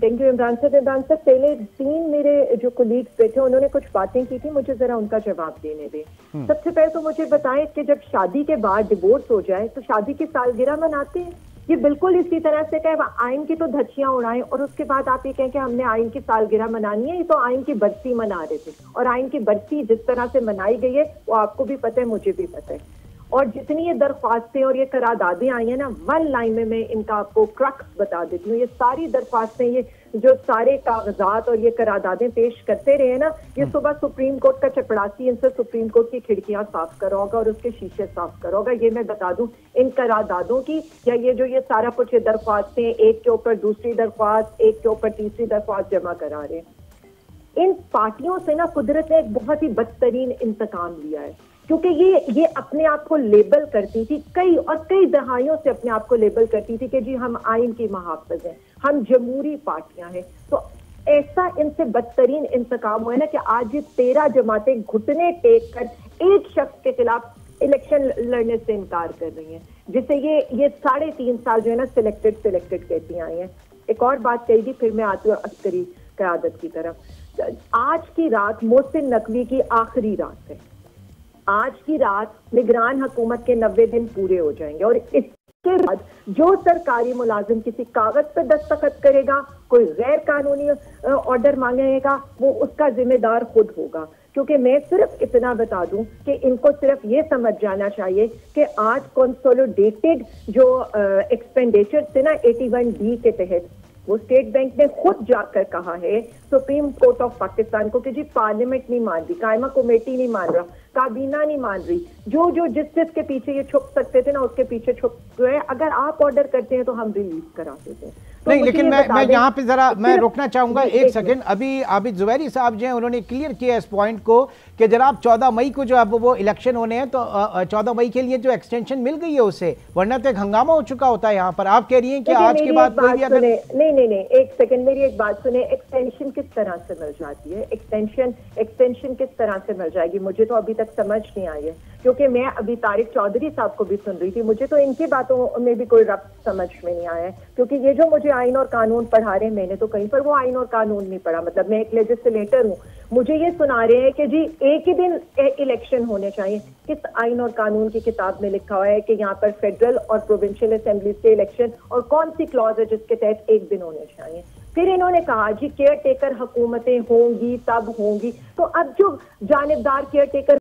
Thank you Imran साहब पहले 3 मेरे जो कोलीग्स बैठे उन्होंने कुछ बातें की थी, मुझे जरा उनका जवाब देने दें। सबसे पहले तो मुझे बताएं कि जब शादी के बाद डिवोर्स हो जाए तो शादी की सालगिरह मनाते हैं? ये बिल्कुल इसी तरह से कहे आइन की तो धज्जियां उड़ाएं और उसके बाद आप ये कहें कि हमने आइन की सालगिरह मनानी है। ये तो आइन की बरसी मना रहे थे और आइन की बरसी जिस तरह से मनाई गई है वो आपको भी पता है, मुझे भी पता है। और जितनी ये दरख्वास्तें और ये करारदादें आई हैं ना, वन लाइन में मैं इनका आपको क्रक्स बता देती हूँ। ये सारी दरख्वास्तें, ये जो सारे कागजात और ये करारदादें पेश करते रहे ना, ये सुबह सुप्रीम कोर्ट का चपड़ासी इनसे सुप्रीम कोर्ट की खिड़कियां साफ करोगा और उसके शीशे साफ करोगा। ये मैं बता दूं इन करारदादों की, या ये जो ये सारा कुछ ये दरख्वास्तें एक के ऊपर दूसरी दरख्वास्त, एक के ऊपर तीसरी दरख्वास्त जमा करा रहे हैं। इन पार्टियों से ना कुदरत ने एक बहुत ही बदतरीन इंतकाम लिया है, क्योंकि ये अपने आप को लेबल करती थी कई दहाइयों से अपने आप को लेबल करती थी कि जी हम आइन की मुहाफ़िज़ हैं, हम जमहूरी पार्टियां हैं। तो ऐसा इनसे बदतरीन इंतकाम हुआ है ना कि आज ये 13 जमातें घुटने टेक कर एक शख्स के खिलाफ इलेक्शन लड़ने से इनकार कर रही हैं, जिसे ये 3.5 साल जो है ना सिलेक्टेड कहती आई हैं। एक और बात कही, फिर मैं आती हूँ अस्करी क़यादत की तरफ। आज की रात मोहसिन नकवी की आखिरी रात है। आज की रात निगरान हुकूमत के 90 दिन पूरे हो जाएंगे और इसके बाद जो सरकारी मुलाजिम किसी कागज पर दस्तखत करेगा, कोई गैर कानूनी ऑर्डर मांगेगा, वो उसका जिम्मेदार खुद होगा। क्योंकि मैं सिर्फ इतना बता दूं कि इनको सिर्फ ये समझ जाना चाहिए कि आज कंसोलिडेटेड जो एक्सपेंडिचर थे ना 81D के तहत, वो स्टेट बैंक ने खुद जाकर कहा है सुप्रीम कोर्ट ऑफ पाकिस्तान को कि जी पार्लियामेंट नहीं मान रही, कायमा कमेटी नहीं मान रहा, काबीना नहीं मान रही, जो जिस के पीछे ये छुप सकते थे ना उसके पीछे छुप गए। अगर आप ऑर्डर करते हैं तो हम रिलीज करा देते हैं। तो नहीं, लेकिन मैं यहाँ पे जरा मैं रोकना चाहूंगा एक सेकंड। अभी आबिद जुबैरी साहब जो हैं उन्होंने क्लियर किया इस पॉइंट को कि जनाब 14 मई को जो अब वो इलेक्शन होने हैं तो 14 मई के लिए जो एक्सटेंशन मिल गई है उसे, वरना तो एक हंगामा हो चुका होता है यहाँ पर। आप कह रही हैं कि आज के बाद कोई भी अगर नहीं एक सेकंड मेरी एक बात सुने। एक्सटेंशन किस तरह से मिल जाती है? एक्सटेंशन किस तरह से मिल जाएगी? मुझे तो अभी तक समझ नहीं आई है, क्योंकि मैं अभी तारिक चौधरी साहब को भी सुन रही थी, मुझे तो इनकी बातों में भी कोई रब्त समझ में नहीं आया है। क्योंकि ये जो मुझे आइन और कानून पढ़ा रहे हैं, मैंने तो कहीं पर वो आइन और कानून नहीं पढ़ा। मतलब मैं एक लेजिस्लेटर हूँ, मुझे ये सुना रहे हैं कि जी एक ही दिन इलेक्शन होने चाहिए। किस आइन और कानून की किताब में लिखा हुआ है कि यहाँ पर फेडरल और प्रोविंशियल असेंबली के इलेक्शन और कौन सी क्लॉज है जिसके तहत एक दिन होने चाहिए? फिर इन्होंने कहा जी केयर टेकर हुकूमतें होंगी तब होंगी। तो अब जो जानिबदार केयर टेकर